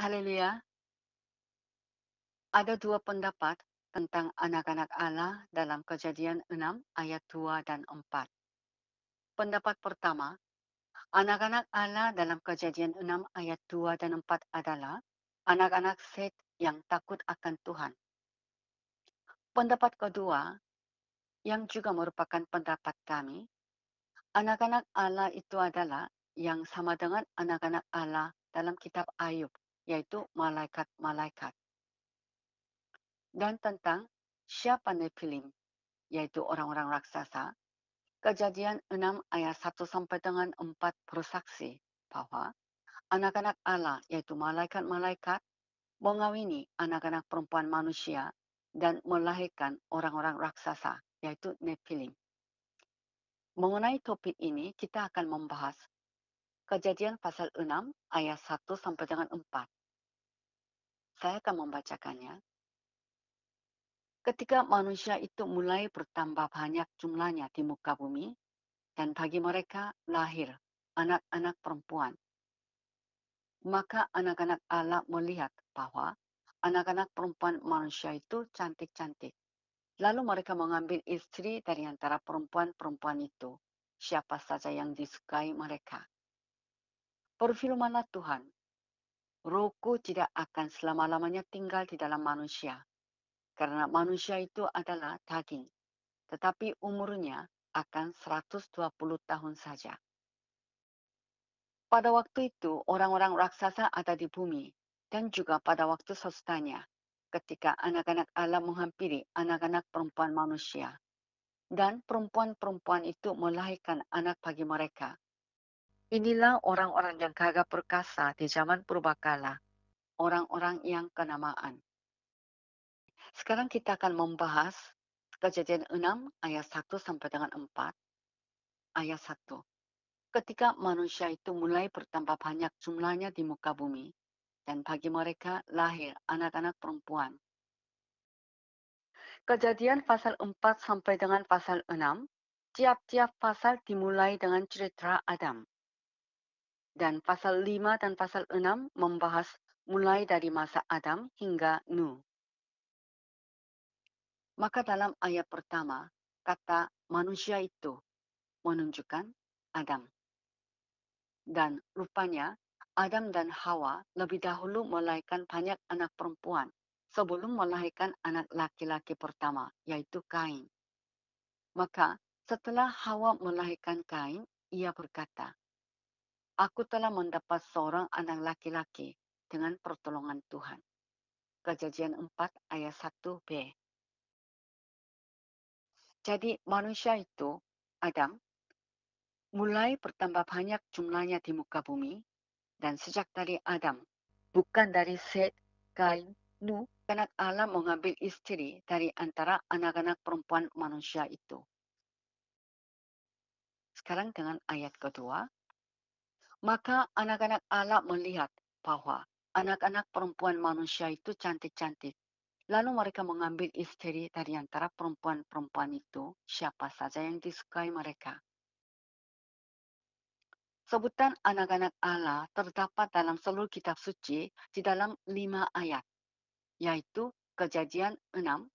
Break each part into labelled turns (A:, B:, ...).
A: Haleluya. Ada dua pendapat tentang anak-anak Allah dalam Kejadian 6 ayat 2 dan 4. Pendapat pertama, anak-anak Allah dalam Kejadian 6 ayat 2 dan 4 adalah anak-anak Set yang takut akan Tuhan. Pendapat kedua, yang juga merupakan pendapat kami, anak-anak Allah itu adalah yang sama dengan anak-anak Allah dalam kitab Ayub, yaitu malaikat-malaikat. Dan tentang siapa Nephilim, yaitu orang-orang raksasa, Kejadian 6 ayat 1 sampai dengan 4 bersaksi bahwa anak-anak Allah, yaitu malaikat-malaikat, mengawini anak-anak perempuan manusia dan melahirkan orang-orang raksasa, yaitu Nephilim. Mengenai topik ini, kita akan membahas Kejadian pasal 6 ayat 1 sampai dengan 4. Saya akan membacakannya. Ketika manusia itu mulai bertambah banyak jumlahnya di muka bumi, dan bagi mereka lahir anak-anak perempuan, maka anak-anak Allah melihat bahwa anak-anak perempuan manusia itu cantik-cantik. Lalu mereka mengambil istri dari antara perempuan-perempuan itu, siapa saja yang disukai mereka. Berfirmanlah Tuhan, Rohku tidak akan selama-lamanya tinggal di dalam manusia, karena manusia itu adalah daging, tetapi umurnya akan 120 tahun saja. Pada waktu itu, orang-orang raksasa ada di bumi, dan juga pada waktu sesudahnya, ketika anak-anak Allah menghampiri anak-anak perempuan manusia. Dan perempuan-perempuan itu melahirkan anak bagi mereka. Inilah orang-orang yang gagah perkasa di zaman purbakala, orang-orang yang kenamaan. Sekarang kita akan membahas Kejadian 6 ayat 1 sampai dengan 4. Ayat 1. Ketika manusia itu mulai bertambah banyak jumlahnya di muka bumi, dan bagi mereka lahir anak-anak perempuan. Kejadian pasal 4 sampai dengan pasal 6, tiap-tiap pasal dimulai dengan cerita Adam. Dan pasal 5 dan pasal 6 membahas mulai dari masa Adam hingga Nuh. Maka dalam ayat pertama, kata manusia itu menunjukkan Adam. Dan rupanya Adam dan Hawa lebih dahulu melahirkan banyak anak perempuan sebelum melahirkan anak laki-laki pertama, yaitu Kain. Maka setelah Hawa melahirkan Kain, ia berkata, Aku telah mendapat seorang anak laki-laki dengan pertolongan Tuhan. Kejadian 4 ayat 1b. Jadi manusia itu, Adam, mulai bertambah banyak jumlahnya di muka bumi, dan sejak dari Adam, bukan dari Set, Kain, Nuh, anak Allah mengambil istri dari antara anak-anak perempuan manusia itu. Sekarang dengan ayat kedua, maka anak-anak Allah melihat bahwa anak-anak perempuan manusia itu cantik-cantik. Lalu mereka mengambil istri dari antara perempuan-perempuan itu, siapa saja yang disukai mereka. Sebutan anak-anak Allah terdapat dalam seluruh kitab suci di dalam 5 ayat, yaitu Kejadian 6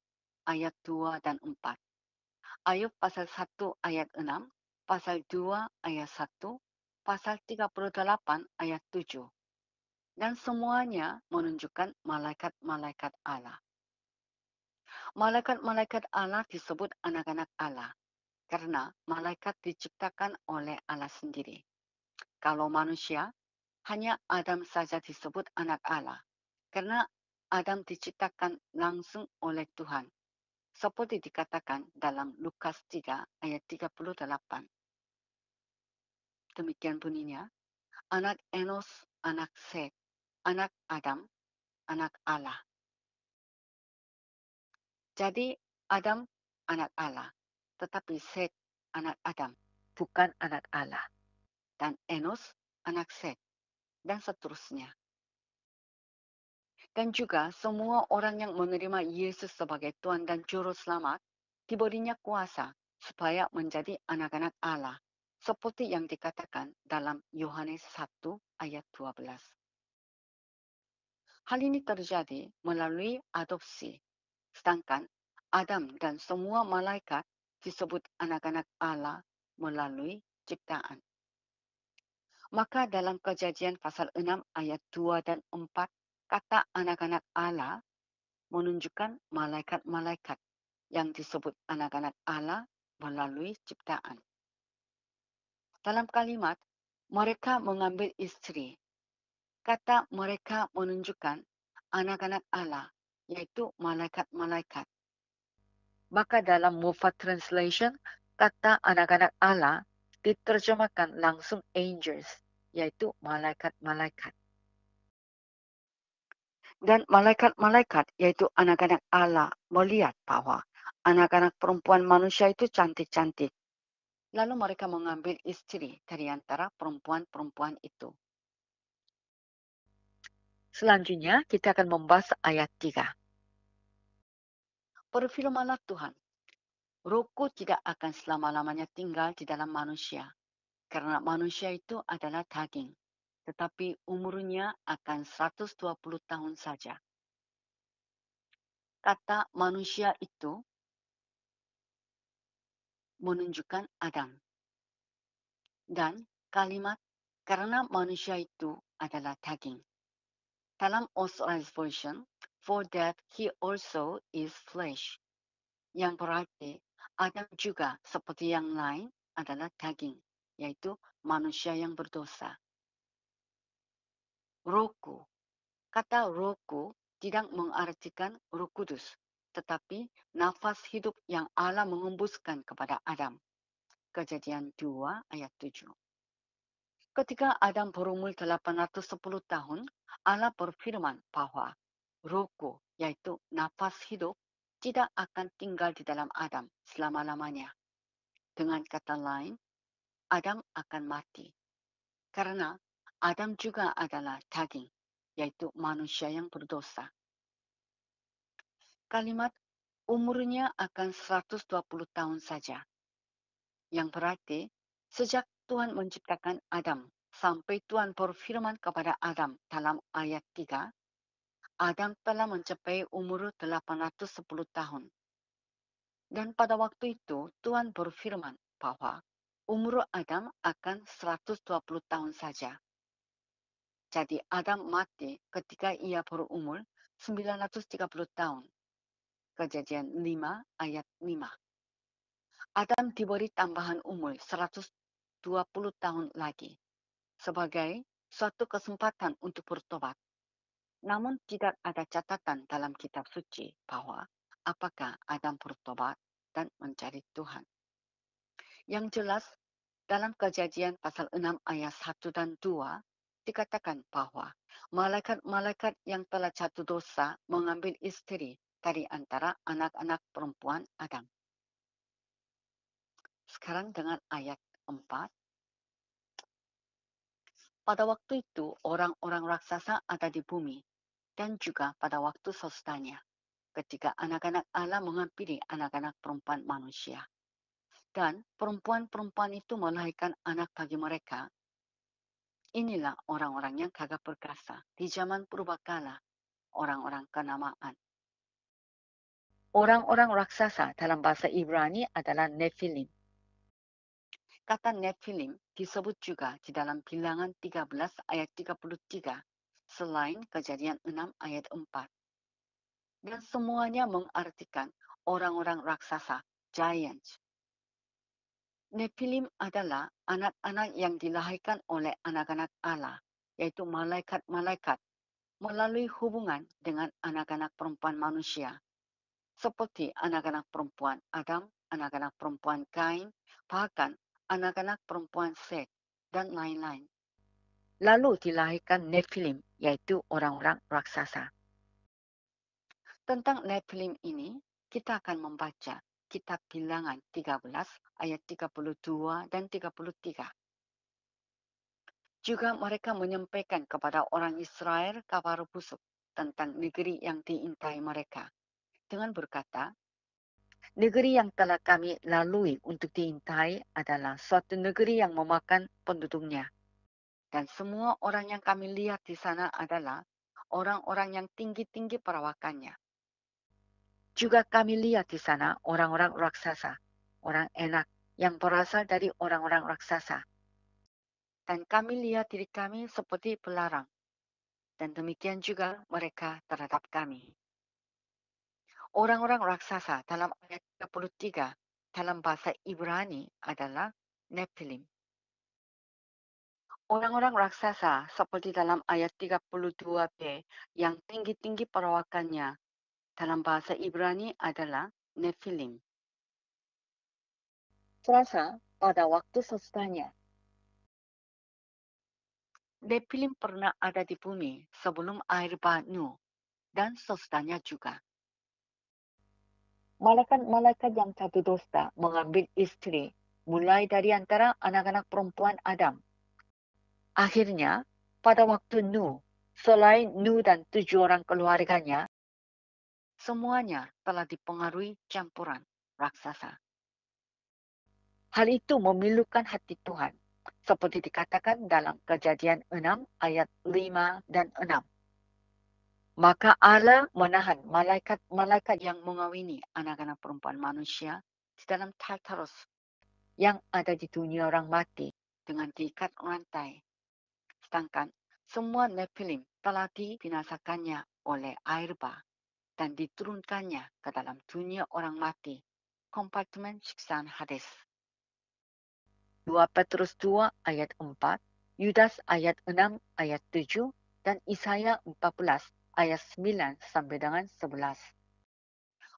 A: ayat 2 dan 4. Ayub pasal 1 ayat 6, pasal 2 ayat 1, pasal 38 ayat 7. Dan semuanya menunjukkan malaikat-malaikat Allah. Malaikat-malaikat Allah disebut anak-anak Allah, karena malaikat diciptakan oleh Allah sendiri. Kalau manusia, hanya Adam saja disebut anak Allah, karena Adam diciptakan langsung oleh Tuhan, seperti dikatakan dalam Lukas 3 ayat 38. Demikian bunyinya, anak Enos, anak Set, anak Adam, anak Allah. Jadi Adam anak Allah, tetapi Set anak Adam, bukan anak Allah. Dan Enos anak Set, dan seterusnya. Dan juga semua orang yang menerima Yesus sebagai Tuhan dan Juru Selamat, diberinya kuasa supaya menjadi anak-anak Allah, seperti yang dikatakan dalam Yohanes 1 ayat 12. Hal ini terjadi melalui adopsi, sedangkan Adam dan semua malaikat disebut anak-anak Allah melalui ciptaan. Maka dalam Kejadian pasal 6 ayat 2 dan 4, kata anak-anak Allah menunjukkan malaikat-malaikat yang disebut anak-anak Allah melalui ciptaan. Dalam kalimat, mereka mengambil istri. Kata mereka menunjukkan anak-anak Allah, yaitu malaikat-malaikat. Maka dalam Mufat Translation, kata anak-anak Allah diterjemahkan langsung angels, yaitu malaikat-malaikat. Dan malaikat-malaikat, yaitu anak-anak Allah, melihat bahwa anak-anak perempuan manusia itu cantik-cantik. Lalu mereka mengambil istri dari antara perempuan-perempuan itu. Selanjutnya, kita akan membahas ayat 3. Berfirmanlah Tuhan, Rohku tidak akan selama-lamanya tinggal di dalam manusia, karena manusia itu adalah daging, tetapi umurnya akan 120 tahun saja. Kata manusia itu menunjukkan Adam. Dan kalimat karena manusia itu adalah daging. Dalam Authorized Version, for that he also is flesh. Yang berarti Adam juga seperti yang lain adalah daging, yaitu manusia yang berdosa. Rohku. Kata rohku tidak mengartikan Roh Kudus, tetapi nafas hidup yang Allah mengembuskan kepada Adam. Kejadian 2 ayat 7. Ketika Adam berumur 810 tahun, Allah berfirman bahwa rohku, yaitu nafas hidup, tidak akan tinggal di dalam Adam selama-lamanya. Dengan kata lain, Adam akan mati. Karena Adam juga adalah daging, yaitu manusia yang berdosa. Kalimat umurnya akan 120 tahun saja. Yang berarti, sejak Tuhan menciptakan Adam, sampai Tuhan berfirman kepada Adam dalam ayat 3, Adam telah mencapai umur 810 tahun. Dan pada waktu itu Tuhan berfirman bahwa umur Adam akan 120 tahun saja. Jadi Adam mati ketika ia berumur 930 tahun. Kejadian 5 ayat 5. Adam diberi tambahan umur 120 tahun lagi sebagai suatu kesempatan untuk bertobat. Namun tidak ada catatan dalam kitab suci bahwa apakah Adam bertobat dan mencari Tuhan. Yang jelas, dalam Kejadian pasal 6 ayat 1 dan 2 dikatakan bahwa malaikat-malaikat yang telah jatuh dosa mengambil istri dari antara anak-anak perempuan Adam. Sekarang dengan ayat 4. Pada waktu itu orang-orang raksasa ada di bumi dan juga pada waktu sesudahnya ketika anak-anak Allah menghampiri anak-anak perempuan manusia. Dan perempuan-perempuan itu melahirkan anak bagi mereka. Inilah orang-orang yang gagah perkasa di zaman purbakala, orang-orang kenamaan. Orang-orang raksasa dalam bahasa Ibrani adalah Nephilim. Kata Nephilim disebut juga di dalam Bilangan 13 ayat 33, selain Kejadian 6 ayat 4. Dan semuanya mengartikan orang-orang raksasa, giants. Nephilim adalah anak-anak yang dilahirkan oleh anak-anak Allah, yaitu malaikat-malaikat, melalui hubungan dengan anak-anak perempuan manusia, seperti anak-anak perempuan Adam, anak-anak perempuan Kain, bahkan anak-anak perempuan Set, dan lain-lain. Lalu dilahirkan Nephilim, yaitu orang-orang raksasa. Tentang Nephilim ini, kita akan membaca kitab Bilangan 13 ayat 32 dan 33. Juga mereka menyampaikan kepada orang Israel kabar busuk tentang negeri yang diintai mereka, dengan berkata, negeri yang telah kami lalui untuk diintai adalah suatu negeri yang memakan penduduknya. Dan semua orang yang kami lihat di sana adalah orang-orang yang tinggi-tinggi perawakannya. Juga kami lihat di sana orang-orang raksasa, orang enak yang berasal dari orang-orang raksasa. Dan kami lihat diri kami seperti pelarang, dan demikian juga mereka terhadap kami. Orang-orang raksasa dalam ayat 33 dalam bahasa Ibrani adalah Nephilim. Orang-orang raksasa seperti dalam ayat 32b yang tinggi-tinggi perawakannya dalam bahasa Ibrani adalah Nephilim. Selasa pada waktu sesudahnya. Nephilim pernah ada di bumi sebelum air bah Nuh dan sesudahnya juga. Malaikat-malaikat yang jatuh dosa mengambil istri mulai dari antara anak-anak perempuan Adam. Akhirnya, pada waktu Nuh, selain Nuh dan 7 orang keluarganya, semuanya telah dipengaruhi campuran raksasa. Hal itu memilukan hati Tuhan, seperti dikatakan dalam Kejadian 6 ayat 5 dan 6. Maka Allah menahan malaikat-malaikat yang mengawini anak-anak perempuan manusia di dalam Tartarus yang ada di dunia orang mati dengan diikat rantai. Sedangkan semua Nephilim telah dibinasakannya oleh air bah dan diturunkannya ke dalam dunia orang mati, kompartemen siksaan Hades. 2 Petrus 2 ayat 4, Yudas ayat 6 ayat 7, dan Isaya 14 ayat 9 sampai dengan 11.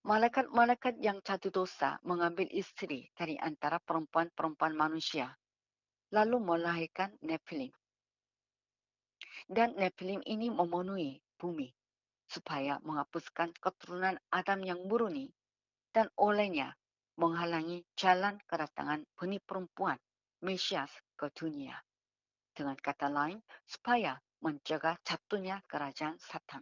A: Malaikat-malaikat yang jatuh dosa mengambil istri dari antara perempuan-perempuan manusia, lalu melahirkan Nephilim. Dan Nephilim ini memenuhi bumi supaya menghapuskan keturunan Adam yang murni dan olehnya menghalangi jalan kedatangan benih perempuan Mesias ke dunia. Dengan kata lain, supaya mencegah jatuhnya kerajaan Satan.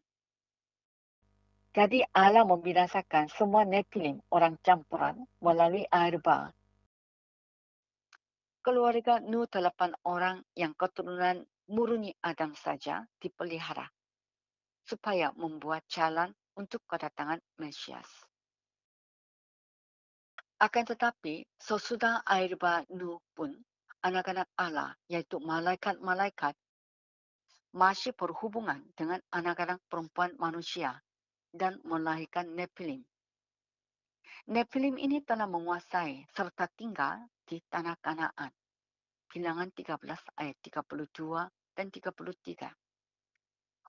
A: Jadi Allah membinasakan semua Nephilim orang campuran melalui air bah. Keluarga Nuh 8 orang yang keturunan murni Adam saja dipelihara supaya membuat jalan untuk kedatangan Mesias. Akan tetapi, sesudah air bah Nuh pun, anak-anak Allah, yaitu malaikat-malaikat, masih berhubungan dengan anak-anak perempuan manusia dan melahirkan Nephilim. Nephilim ini telah menguasai serta tinggal di tanah Kanaan. Bilangan 13 ayat 32 dan 33.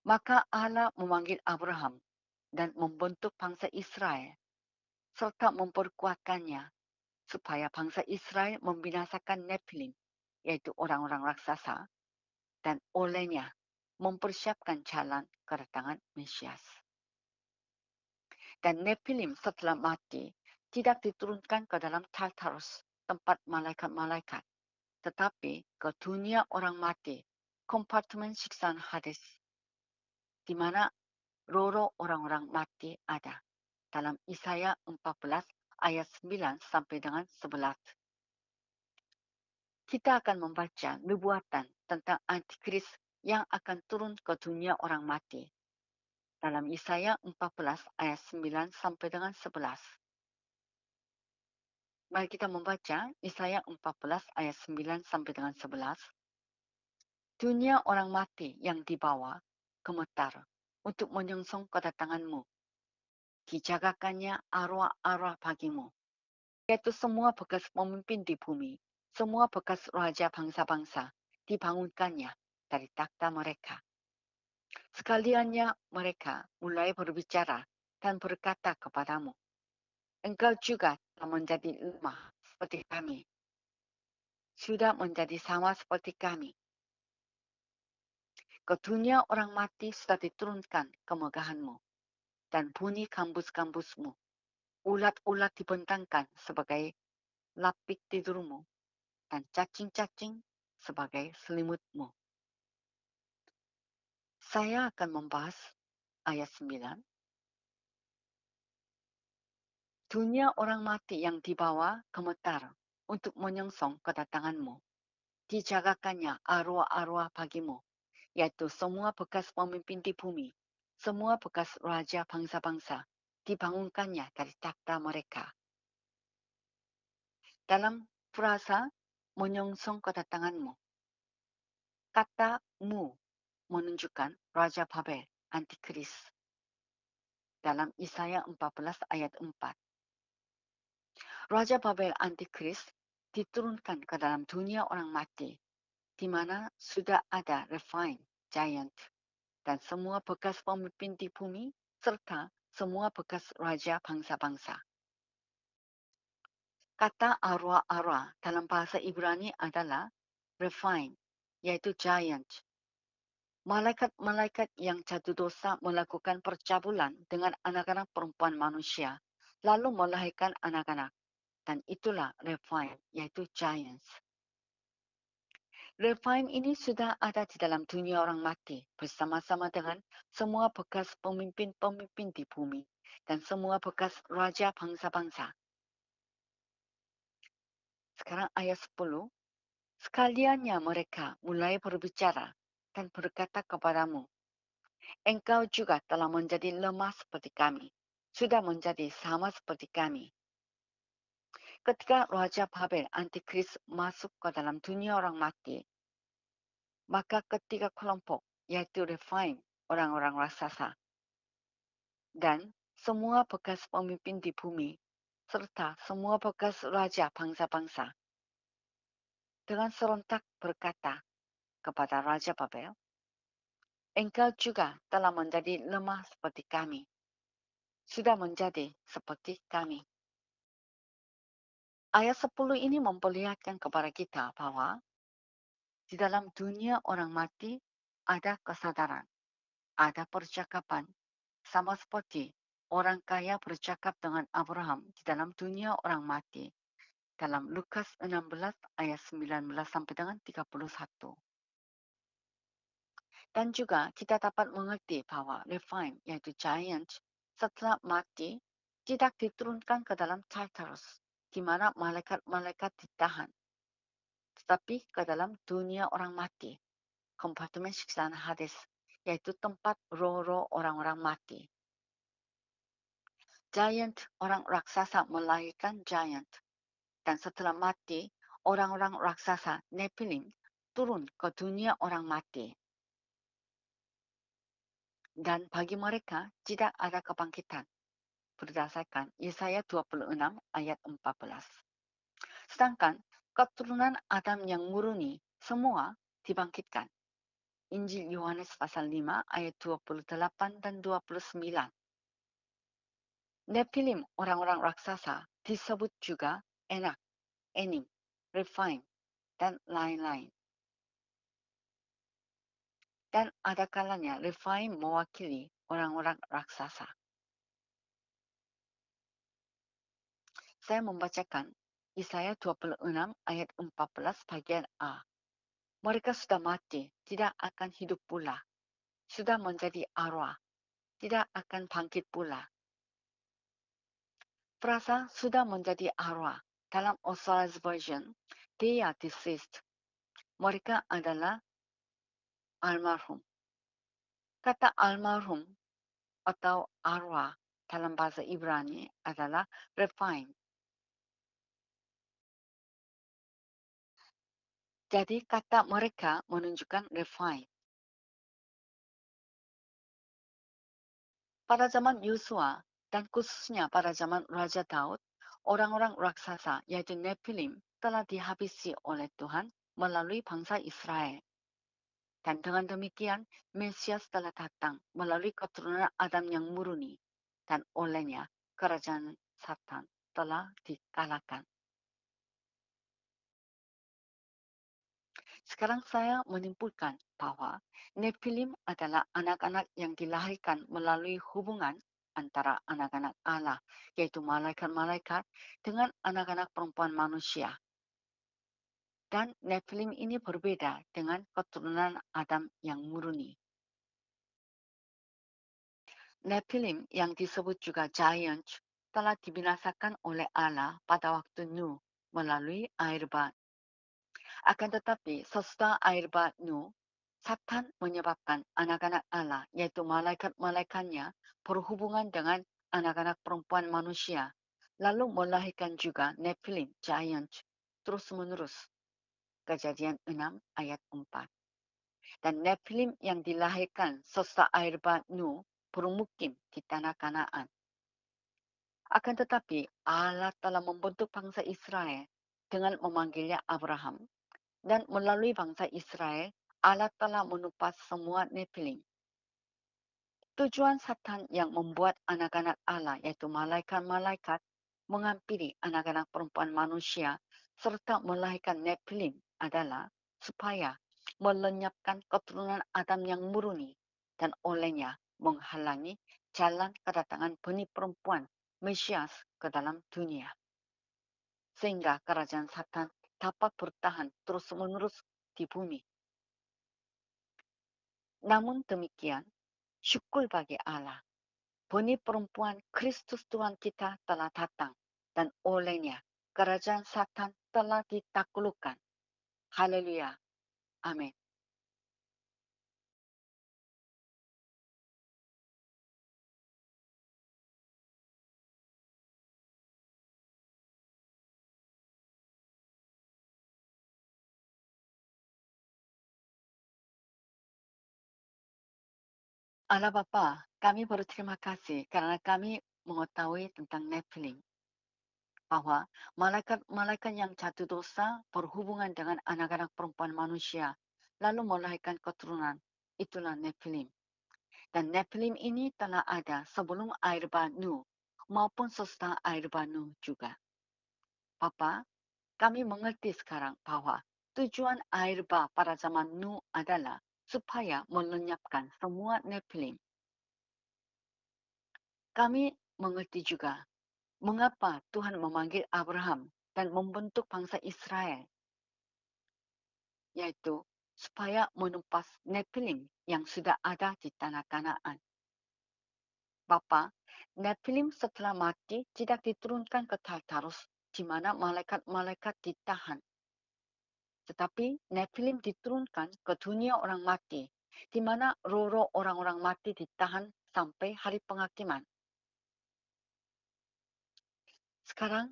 A: Maka Allah memanggil Abraham dan membentuk bangsa Israel serta memperkuatkannya supaya bangsa Israel membinasakan Nephilim, yaitu orang-orang raksasa, dan olehnya mempersiapkan jalan kedatangan Mesias. Dan Nephilim setelah mati tidak diturunkan ke dalam Tartarus, tempat malaikat-malaikat, tetapi ke dunia orang mati, kompartemen siksaan Hades, di mana roh orang-orang mati ada. Dalam Isaya 14 ayat 9 sampai dengan 11. Kita akan membaca nubuatan tentang Antikris yang akan turun ke dunia orang mati. Dalam Isaya 14 ayat 9 sampai dengan 11. Mari kita membaca Isaya 14 ayat 9 sampai dengan 11. Dunia orang mati yang dibawa gemetar untuk menyongsong kedatanganmu. Dijagakannya arwah-arwah bagimu, yaitu semua bekas pemimpin di bumi, semua bekas raja bangsa-bangsa, dibangunkannya dari takhta mereka. Sekaliannya mereka mulai berbicara dan berkata kepadamu, engkau juga telah menjadi lemah seperti kami, sudah menjadi sama seperti kami. Ke dunia orang mati sudah diturunkan kemegahanmu, dan bunyi kambus-kambusmu. Ulat-ulat dibentangkan sebagai lapik tidurmu, dan cacing-cacing sebagai selimutmu. Saya akan membahas ayat 9. Dunia orang mati yang dibawa gemetar untuk menyongsong kedatanganmu. Dijagakannya arwah-arwah bagimu, yaitu semua bekas pemimpin di bumi, semua bekas raja bangsa-bangsa dibangunkannya dari takhta mereka. Dalam frasa menyongsong kedatanganmu, kata mu menunjukkan Raja Babel, Antikris. Dalam Yesaya 14 ayat 4. Raja Babel Antikris diturunkan ke dalam dunia orang mati, di mana sudah ada Rephaim, giant, dan semua bekas pemimpin di bumi, serta semua bekas raja bangsa-bangsa. Kata arwah-arwah dalam bahasa Ibrani adalah Rephaim, yaitu giant. Malaikat-malaikat yang jatuh dosa melakukan percabulan dengan anak-anak perempuan manusia, lalu melahirkan anak-anak. Dan itulah Rephaim, yaitu giants. Rephaim ini sudah ada di dalam dunia orang mati, bersama-sama dengan semua bekas pemimpin-pemimpin di bumi, dan semua bekas raja bangsa-bangsa. Sekarang ayat 10. Sekaliannya mereka mulai berbicara dan berkata kepadamu, engkau juga telah menjadi lemah seperti kami, sudah menjadi sama seperti kami. Ketika Raja Babel Antikris masuk ke dalam dunia orang mati, maka ketiga kelompok, yaitu Rephaim, orang-orang raksasa, dan semua bekas pemimpin di bumi, serta semua bekas raja bangsa-bangsa, dengan serentak berkata kepada Raja Babel, engkau juga telah menjadi lemah seperti kami, sudah menjadi seperti kami. Ayat 10 ini memperlihatkan kepada kita bahwa di dalam dunia orang mati ada kesadaran, ada percakapan, sama seperti orang kaya bercakap dengan Abraham di dalam dunia orang mati. Dalam Lukas 16 ayat 19 sampai dengan 31. Dan juga kita dapat mengerti bahwa Rephaim, yaitu giant, setelah mati tidak diturunkan ke dalam Tartarus, di mana malaikat-malaikat ditahan, tetapi ke dalam dunia orang mati, kompartemen siksaan Hades, yaitu tempat roh-roh orang-orang mati. Giant, orang raksasa melahirkan giant, dan setelah mati, orang-orang raksasa Nephilim turun ke dunia orang mati. Dan bagi mereka tidak ada kebangkitan, berdasarkan Yesaya 26 ayat 14. Sedangkan keturunan Adam yang murni semua dibangkitkan. Injil Yohanes pasal 5 ayat 28 dan 29. Nephilim, orang-orang raksasa, disebut juga Enak, Enim, Rephaim, dan lain-lain. Dan ada kalanya Rephaim mewakili orang-orang raksasa. Saya membacakan Yesaya 26 ayat 14 bagian A. Mereka sudah mati, tidak akan hidup pula. Sudah menjadi arwah, tidak akan bangkit pula. Frasa sudah menjadi arwah dalam Authorized Version, they are deceased. Mereka adalah almarhum. Kata almarhum atau arwah dalam bahasa Ibrani adalah Rephaim. Jadi kata mereka menunjukkan Rephaim. Pada zaman Yosua dan khususnya pada zaman Raja Daud, orang-orang raksasa yaitu Nephilim telah dihabisi oleh Tuhan melalui bangsa Israel. Dan dengan demikian, Mesias telah datang melalui keturunan Adam yang murni, dan olehnya kerajaan Satan telah dikalahkan. Sekarang saya menyimpulkan bahwa Nephilim adalah anak-anak yang dilahirkan melalui hubungan antara anak-anak Allah, yaitu malaikat-malaikat, dengan anak-anak perempuan manusia. Dan Nephilim ini berbeda dengan keturunan Adam yang murni. Nephilim yang disebut juga giant telah dibinasakan oleh Allah pada waktu Nuh melalui air bah. Akan tetapi sesudah air bah Nuh, Satan menyebabkan anak-anak Allah, yaitu malaikat-malaikatnya, berhubungan dengan anak-anak perempuan manusia, lalu melahirkan juga Nephilim, giant, terus-menerus. Kejadian 6 ayat 4. Dan Nephilim yang dilahirkan sesudah air bah Nuh bermukim di tanah Kanaan. Akan tetapi Allah telah membentuk bangsa Israel dengan memanggilnya Abraham, dan melalui bangsa Israel Allah telah menumpas semua Nephilim. Tujuan Satan yang membuat anak-anak Allah, yaitu malaikat-malaikat, menghampiri anak-anak perempuan manusia serta melahirkan Nephilim adalah supaya melenyapkan keturunan Adam yang murni, dan olehnya menghalangi jalan kedatangan benih perempuan Mesias ke dalam dunia, sehingga kerajaan Satan dapat bertahan terus-menerus di bumi. Namun demikian, syukur bagi Allah, benih perempuan Kristus Tuhan kita telah datang, dan olehnya kerajaan Satan telah ditaklukkan. Haleluya. Amin. Allah Bapa, kami berterima kasih karena kami mengetahui tentang Nephilim, bahwa malaikat-malaikat yang jatuh dosa berhubungan dengan anak-anak perempuan manusia, lalu melahirkan keturunan. Itulah Nephilim. Dan Nephilim ini telah ada sebelum air bah Nuh maupun sesudah air bah Nuh juga. Bapa, kami mengerti sekarang bahwa tujuan air bah pada zaman Nuh adalah supaya melenyapkan semua Nephilim. Kami mengerti juga mengapa Tuhan memanggil Abraham dan membentuk bangsa Israel, yaitu supaya menumpas Nephilim yang sudah ada di tanah Kanaan. Bapa, Nephilim setelah mati tidak diturunkan ke Tartarus, di mana malaikat-malaikat ditahan. Tetapi Nephilim diturunkan ke dunia orang mati, di mana roh-roh orang-orang mati ditahan sampai hari penghakiman. Sekarang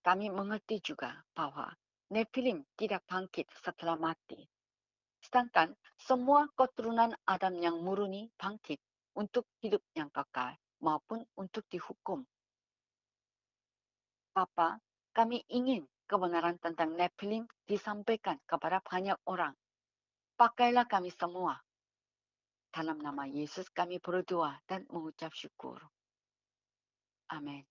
A: kami mengerti juga bahwa Nephilim tidak bangkit setelah mati. Sedangkan semua keturunan Adam yang murni bangkit untuk hidup yang kekal maupun untuk dihukum. Bapa, kami ingin kebenaran tentang Nephilim disampaikan kepada banyak orang. Pakailah kami semua. Dalam nama Yesus kami berdoa dan mengucap syukur. Amin.